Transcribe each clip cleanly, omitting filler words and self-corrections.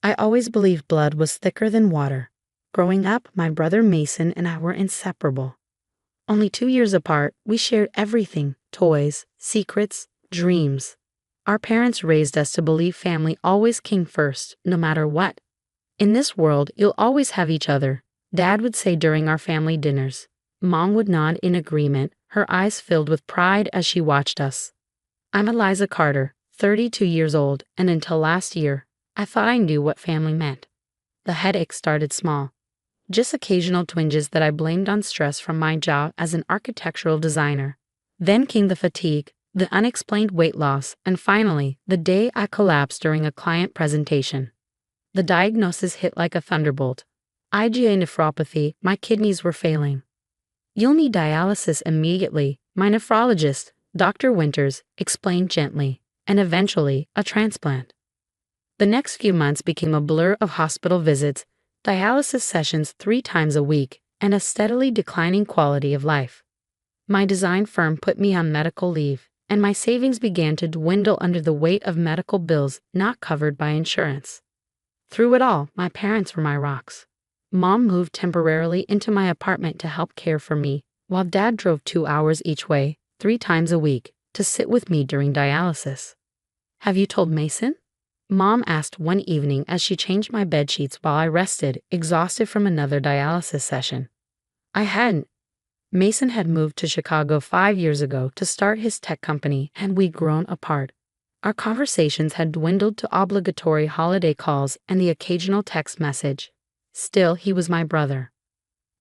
I always believed blood was thicker than water. Growing up, my brother Mason and I were inseparable. Only 2 years apart, we shared everything: toys, secrets, dreams. Our parents raised us to believe family always came first, no matter what. In this world, you'll always have each other, Dad would say during our family dinners. Mom would nod in agreement, her eyes filled with pride as she watched us. I'm Eliza Carter, 32 years old, and until last year, I thought I knew what family meant. The headache started small, just occasional twinges that I blamed on stress from my job as an architectural designer. Then came the fatigue, the unexplained weight loss, and finally, the day I collapsed during a client presentation. The diagnosis hit like a thunderbolt. IgA nephropathy, my kidneys were failing. You'll need dialysis immediately, my nephrologist, Dr. Winters, explained gently, and eventually, a transplant. The next few months became a blur of hospital visits, dialysis sessions 3 times a week, and a steadily declining quality of life. My design firm put me on medical leave, and my savings began to dwindle under the weight of medical bills not covered by insurance. Through it all, my parents were my rocks. Mom moved temporarily into my apartment to help care for me, while Dad drove 2 hours each way, 3 times a week, to sit with me during dialysis. Have you told Mason? Mom asked one evening as she changed my bedsheets while I rested, exhausted from another dialysis session. I hadn't. Mason had moved to Chicago 5 years ago to start his tech company, and we'd grown apart. Our conversations had dwindled to obligatory holiday calls and the occasional text message. Still, he was my brother.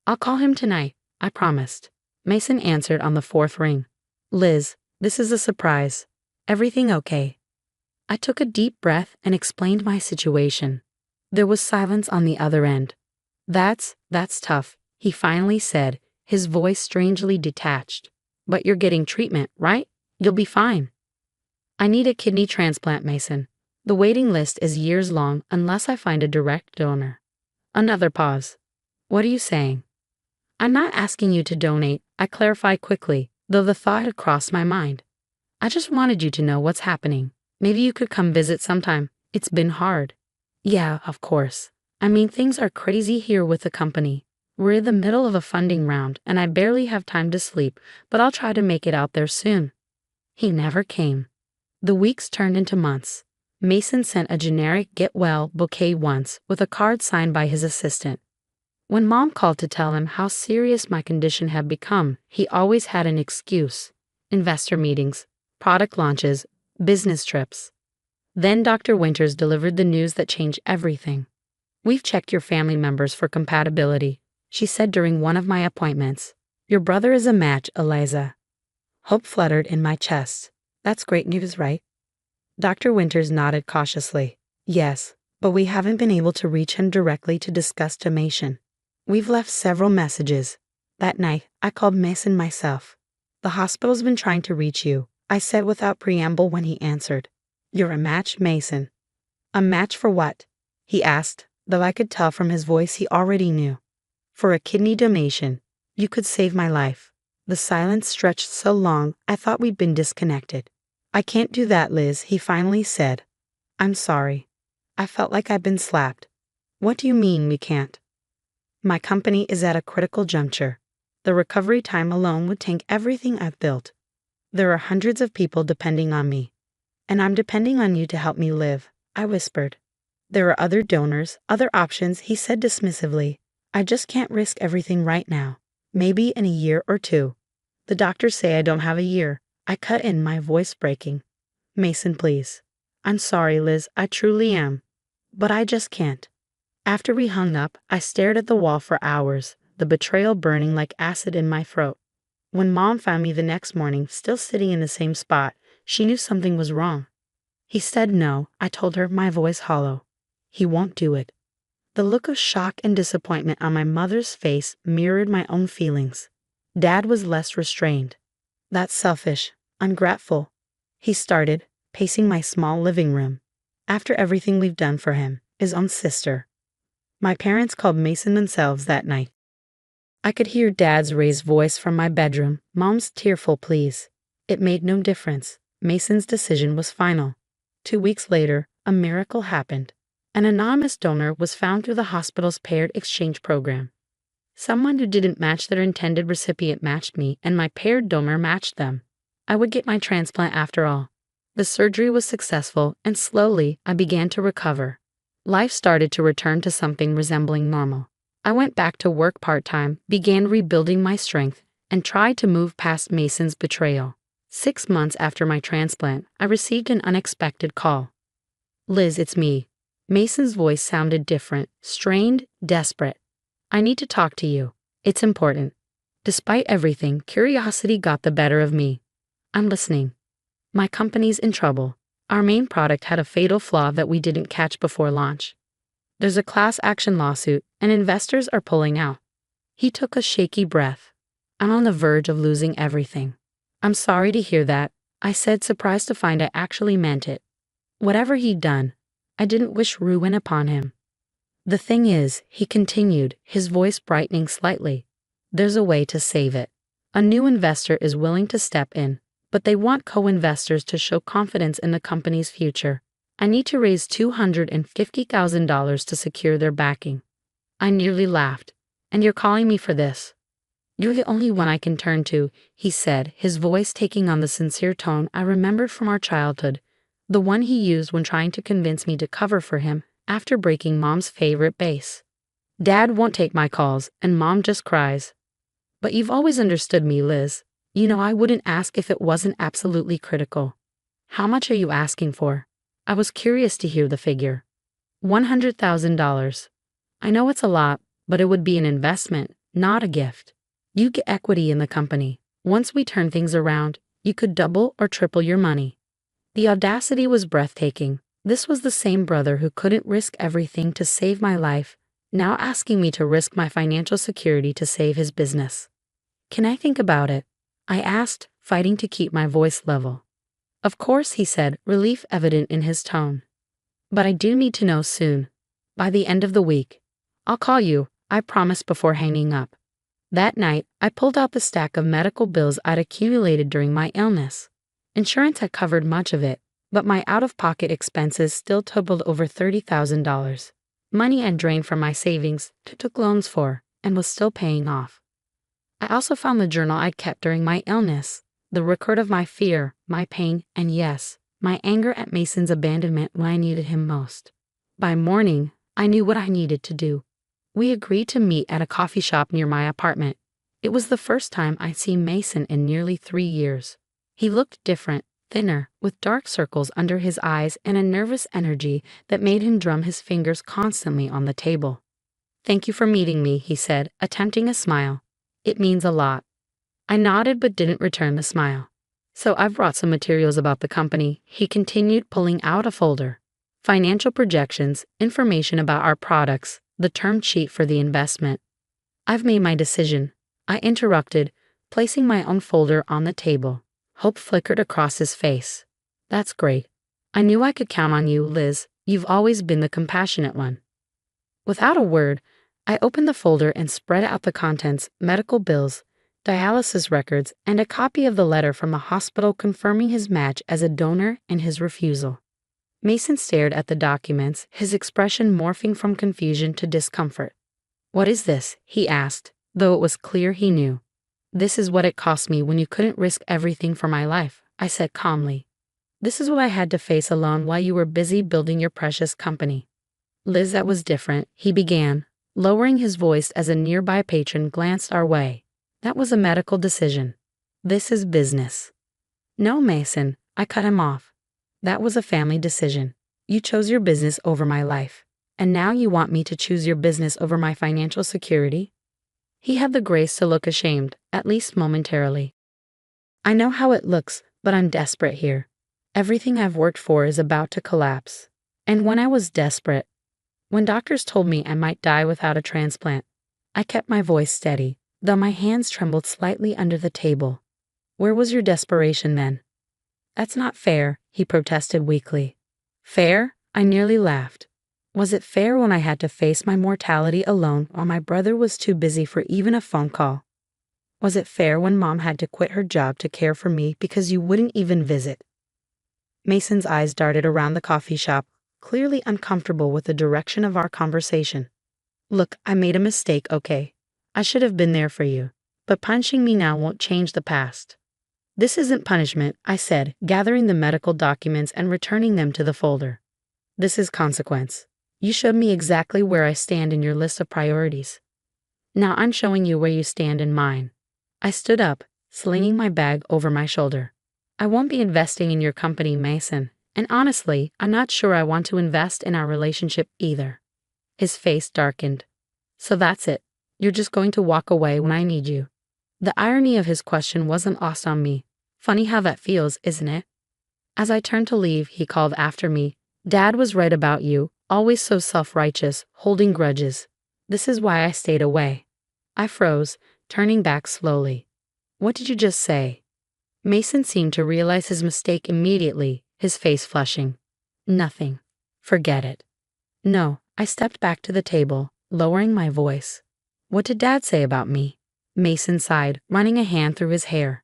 I'll call him tonight, I promised. Mason answered on the 4th ring. Liz, this is a surprise. Everything okay? I took a deep breath and explained my situation. There was silence on the other end. That's tough, he finally said, his voice strangely detached. But you're getting treatment, right? You'll be fine. I need a kidney transplant, Mason. The waiting list is years long unless I find a direct donor. Another pause. What are you saying? I'm not asking you to donate, I clarified quickly, though the thought had crossed my mind. I just wanted you to know what's happening. Maybe you could come visit sometime. It's been hard. Yeah, of course. I mean, things are crazy here with the company. We're in the middle of a funding round, and I barely have time to sleep, but I'll try to make it out there soon. He never came. The weeks turned into months. Mason sent a generic get-well bouquet once with a card signed by his assistant. When Mom called to tell him how serious my condition had become, he always had an excuse: investor meetings, product launches, business trips. Then Dr. Winters delivered the news that changed everything. We've checked your family members for compatibility, she said during one of my appointments. Your brother is a match, Eliza. Hope fluttered in my chest. That's great news, right? Dr. Winters nodded cautiously. Yes, but we haven't been able to reach him directly to discuss donation. We've left several messages. That night, I called Mason myself. The hospital's been trying to reach you, I said without preamble when he answered. You're a match, Mason. A match for what? He asked, though I could tell from his voice he already knew. For a kidney donation. You could save my life. The silence stretched so long, I thought we'd been disconnected. I can't do that, Liz, he finally said. I'm sorry. I felt like I'd been slapped. What do you mean we can't? My company is at a critical juncture. The recovery time alone would tank everything I've built. There are hundreds of people depending on me. And I'm depending on you to help me live, I whispered. There are other donors, other options, he said dismissively. I just can't risk everything right now. Maybe in a year or 2. The doctors say I don't have a year. I cut in, my voice breaking. Mason, please. I'm sorry, Liz, I truly am. But I just can't. After we hung up, I stared at the wall for hours, the betrayal burning like acid in my throat. When Mom found me the next morning, still sitting in the same spot, she knew something was wrong. He said no, I told her, my voice hollow. He won't do it. The look of shock and disappointment on my mother's face mirrored my own feelings. Dad was less restrained. That's selfish, ungrateful, he started, pacing my small living room. After everything we've done for him, his own sister. My parents called Mason themselves that night. I could hear Dad's raised voice from my bedroom, Mom's tearful pleas. It made no difference. Mason's decision was final. 2 weeks later, a miracle happened. An anonymous donor was found through the hospital's paired exchange program. Someone who didn't match their intended recipient matched me, and my paired donor matched them. I would get my transplant after all. The surgery was successful, and slowly I began to recover. Life started to return to something resembling normal. I went back to work part-time, began rebuilding my strength, and tried to move past Mason's betrayal. 6 months after my transplant, I received an unexpected call. "Liz, it's me." Mason's voice sounded different, strained, desperate. "I need to talk to you. It's important." Despite everything, curiosity got the better of me. "I'm listening." "My company's in trouble. Our main product had a fatal flaw that we didn't catch before launch. There's a class action lawsuit, and investors are pulling out." He took a shaky breath. "I'm on the verge of losing everything." "I'm sorry to hear that," I said, surprised to find I actually meant it. Whatever he'd done, I didn't wish ruin upon him. "The thing is," he continued, his voice brightening slightly, "there's a way to save it. A new investor is willing to step in, but they want co-investors to show confidence in the company's future. I need to raise $250,000 to secure their backing." I nearly laughed. "And you're calling me for this?" "You're the only one I can turn to," he said, his voice taking on the sincere tone I remembered from our childhood, the one he used when trying to convince me to cover for him after breaking Mom's favorite bass. "Dad won't take my calls, and Mom just cries." "But you've always understood me, Liz. You know I wouldn't ask if it wasn't absolutely critical." "How much are you asking for?" I was curious to hear the figure. $100,000. "I know it's a lot, but it would be an investment, not a gift. You get equity in the company. Once we turn things around, you could double or triple your money." The audacity was breathtaking. This was the same brother who couldn't risk everything to save my life, now asking me to risk my financial security to save his business. "Can I think about it?" I asked, fighting to keep my voice level. "Of course," he said, relief evident in his tone. "But I do need to know soon. By the end of the week. I'll call you," I promised before hanging up. That night, I pulled out the stack of medical bills I'd accumulated during my illness. Insurance had covered much of it, but my out-of-pocket expenses still totaled over $30,000. Money I'd drained from my savings, took loans for, and was still paying off. I also found the journal I'd kept during my illness, the record of my fear, my pain, and yes, my anger at Mason's abandonment when I needed him most. By morning, I knew what I needed to do. We agreed to meet at a coffee shop near my apartment. It was the first time I'd seen Mason in nearly 3 years. He looked different, thinner, with dark circles under his eyes and a nervous energy that made him drum his fingers constantly on the table. "Thank you for meeting me," he said, attempting a smile. "It means a lot." I nodded but didn't return the smile. "So I've brought some materials about the company," he continued, pulling out a folder. "Financial projections, information about our products, the term sheet for the investment." "I've made my decision," I interrupted, placing my own folder on the table. Hope flickered across his face. "That's great. I knew I could count on you, Liz. You've always been the compassionate one." Without a word, I opened the folder and spread out the contents: medical bills, dialysis records, and a copy of the letter from the hospital confirming his match as a donor and his refusal. Mason stared at the documents, his expression morphing from confusion to discomfort. "What is this?" he asked, though it was clear he knew. "This is what it cost me when you couldn't risk everything for my life," I said calmly. "This is what I had to face alone while you were busy building your precious company." "Liz, that was different," he began, lowering his voice as a nearby patron glanced our way. "That was a medical decision. This is business." "No, Mason," I cut him off. "That was a family decision. You chose your business over my life. And now you want me to choose your business over my financial security?" He had the grace to look ashamed, at least momentarily. "I know how it looks, but I'm desperate here. Everything I've worked for is about to collapse. And when I was desperate, when doctors told me I might die without a transplant, I kept my voice steady, though my hands trembled slightly under the table. Where was your desperation then?" "That's not fair," he protested weakly. "Fair?" I nearly laughed. Was it fair when I had to face my mortality alone while my brother was too busy for even a phone call? Was it fair when Mom had to quit her job to care for me because you wouldn't even visit?" Mason's eyes darted around the coffee shop, clearly uncomfortable with the direction of our conversation. Look, I made a mistake, okay? I should have been there for you. But punishing me now won't change the past. This isn't punishment, I said, gathering the medical documents and returning them to the folder. This is consequence. You showed me exactly where I stand in your list of priorities. Now I'm showing you where you stand in mine. I stood up, slinging my bag over my shoulder. I won't be investing in your company, Mason, and honestly, I'm not sure I want to invest in our relationship either. His face darkened. So that's it. You're just going to walk away when I need you. The irony of his question wasn't lost on me. Funny how that feels, isn't it? As I turned to leave, he called after me. Dad was right about you, always so self-righteous, holding grudges. This is why I stayed away. I froze, turning back slowly. What did you just say? Mason seemed to realize his mistake immediately, his face flushing. Nothing. Forget it. No, I stepped back to the table, lowering my voice. What did Dad say about me? Mason sighed, running a hand through his hair.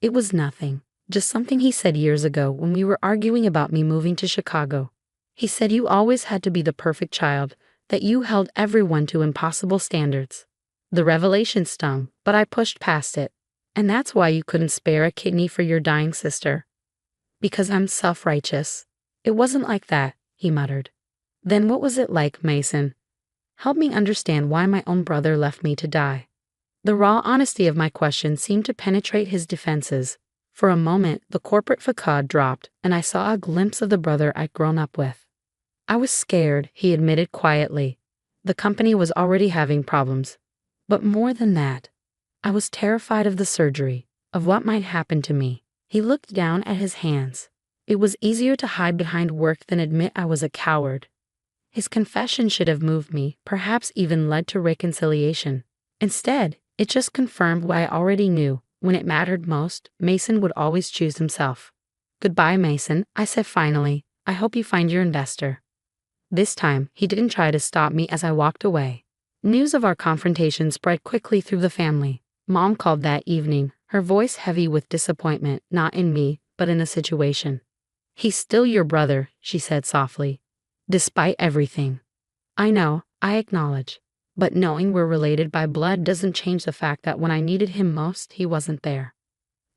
It was nothing, just something he said years ago when we were arguing about me moving to Chicago. He said you always had to be the perfect child, that you held everyone to impossible standards. The revelation stung, but I pushed past it. And that's why you couldn't spare a kidney for your dying sister. Because I'm self-righteous. It wasn't like that, he muttered. Then what was it like, Mason? Help me understand why my own brother left me to die. The raw honesty of my question seemed to penetrate his defenses. For a moment, the corporate facade dropped, and I saw a glimpse of the brother I'd grown up with. I was scared, he admitted quietly. The company was already having problems. But more than that, I was terrified of the surgery, of what might happen to me. He looked down at his hands. It was easier to hide behind work than admit I was a coward. His confession should have moved me, perhaps even led to reconciliation. Instead, it just confirmed what I already knew. When it mattered most, Mason would always choose himself. Goodbye, Mason, I said finally. I hope you find your investor. This time, he didn't try to stop me as I walked away. News of our confrontation spread quickly through the family. Mom called that evening, her voice heavy with disappointment, not in me, but in the situation. He's still your brother, she said softly. Despite everything. I know, I acknowledge. But knowing we're related by blood doesn't change the fact that when I needed him most, he wasn't there.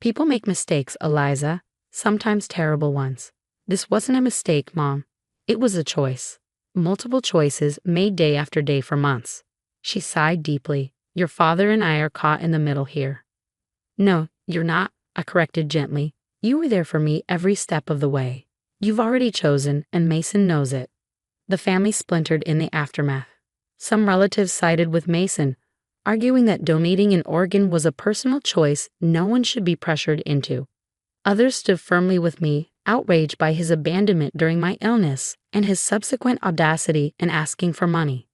People make mistakes, Eliza, sometimes terrible ones. This wasn't a mistake, Mom. It was a choice. Multiple choices made day after day for months. She sighed deeply. Your father and I are caught in the middle here. No, you're not, I corrected gently. You were there for me every step of the way. You've already chosen, and Mason knows it. The family splintered in the aftermath. Some relatives sided with Mason, arguing that donating an organ was a personal choice no one should be pressured into. Others stood firmly with me, outraged by his abandonment during my illness and his subsequent audacity in asking for money.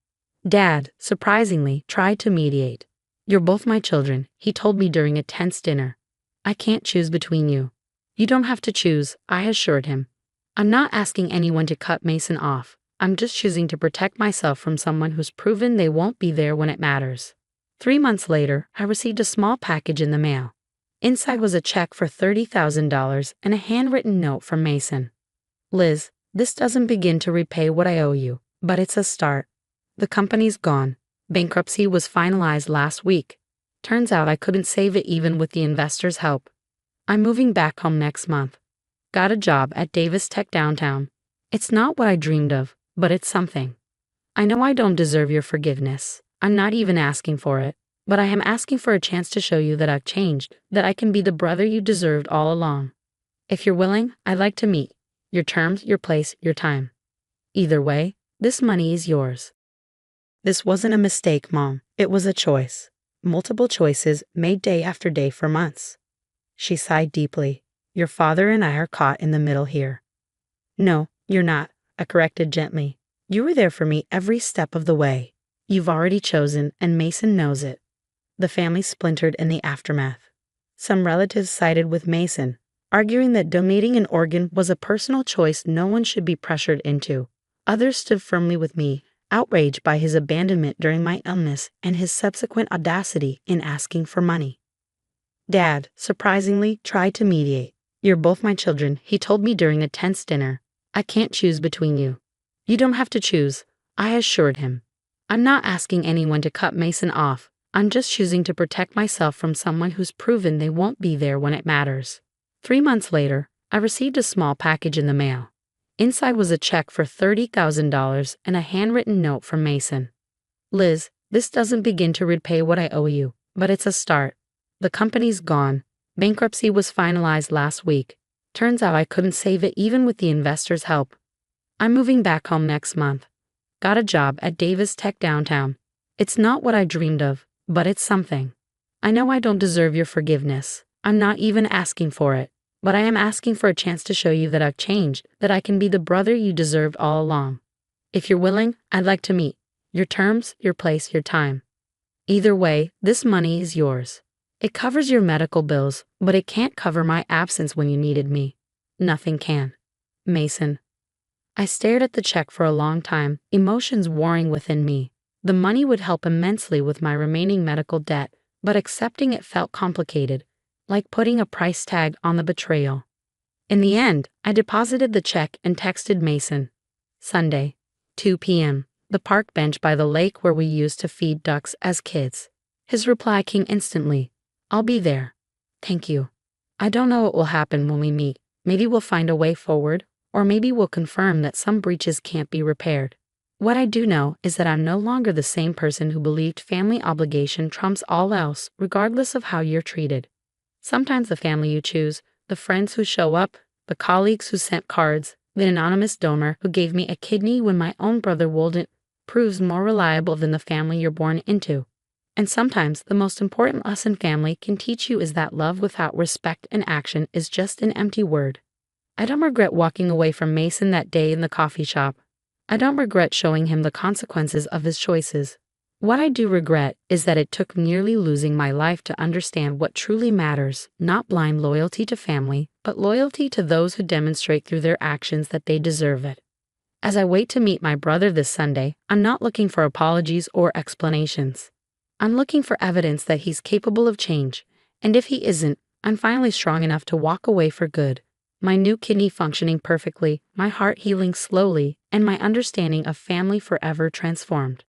Dad, surprisingly, tried to mediate. You're both my children, he told me during a tense dinner. I can't choose between you. You don't have to choose, I assured him. I'm not asking anyone to cut Mason off. I'm just choosing to protect myself from someone who's proven they won't be there when it matters. 3 months later, I received a small package in the mail. Inside was a check for $30,000 and a handwritten note from Mason. Liz, this doesn't begin to repay what I owe you, but it's a start. The company's gone. Bankruptcy was finalized last week. Turns out I couldn't save it even with the investor's help. I'm moving back home next month. Got a job at Davis Tech downtown. It's not what I dreamed of, but it's something. I know I don't deserve your forgiveness. I'm not even asking for it, but I am asking for a chance to show you that I've changed, that I can be the brother you deserved all along. If you're willing, I'd like to meet. Your terms, your place, your time. Either way, this money is yours. This wasn't a mistake, Mom. It was a choice. Multiple choices made day after day for months. She sighed deeply. Your father and I are caught in the middle here. No, you're not, I corrected gently. You were there for me every step of the way. You've already chosen, and Mason knows it. The family splintered in the aftermath. Some relatives sided with Mason, arguing that donating an organ was a personal choice no one should be pressured into. Others stood firmly with me, outraged by his abandonment during my illness and his subsequent audacity in asking for money. Dad, surprisingly, tried to mediate. You're both my children, he told me during a tense dinner. I can't choose between you. You don't have to choose, I assured him. I'm not asking anyone to cut Mason off. I'm just choosing to protect myself from someone who's proven they won't be there when it matters. 3 months later, I received a small package in the mail. Inside was a check for $30,000 and a handwritten note from Mason. Liz, this doesn't begin to repay what I owe you, but it's a start. The company's gone. Bankruptcy was finalized last week. Turns out I couldn't save it even with the investors' help. I'm moving back home next month. Got a job at Davis Tech downtown. It's not what I dreamed of, but it's something. I know I don't deserve your forgiveness. I'm not even asking for it, but I am asking for a chance to show you that I've changed, that I can be the brother you deserved all along. If you're willing, I'd like to meet. Your terms, your place, your time. Either way, this money is yours. It covers your medical bills, but it can't cover my absence when you needed me. Nothing can. Mason. I stared at the check for a long time, emotions warring within me. The money would help immensely with my remaining medical debt, but accepting it felt complicated, like putting a price tag on the betrayal. In the end, I deposited the check and texted Mason. Sunday, 2 p.m., the park bench by the lake where we used to feed ducks as kids. His reply came instantly. I'll be there. Thank you. I don't know what will happen when we meet. Maybe we'll find a way forward, or maybe we'll confirm that some breaches can't be repaired. What I do know is that I'm no longer the same person who believed family obligation trumps all else, regardless of how you're treated. Sometimes the family you choose, the friends who show up, the colleagues who sent cards, the anonymous donor who gave me a kidney when my own brother wouldn't, proves more reliable than the family you're born into. And sometimes the most important lesson family can teach you is that love without respect and action is just an empty word. I don't regret walking away from Mason that day in the coffee shop. I don't regret showing him the consequences of his choices. What I do regret is that it took nearly losing my life to understand what truly matters, not blind loyalty to family, but loyalty to those who demonstrate through their actions that they deserve it. As I wait to meet my brother this Sunday, I'm not looking for apologies or explanations. I'm looking for evidence that he's capable of change, and if he isn't, I'm finally strong enough to walk away for good. My new kidney functioning perfectly, my heart healing slowly, and my understanding of family forever transformed.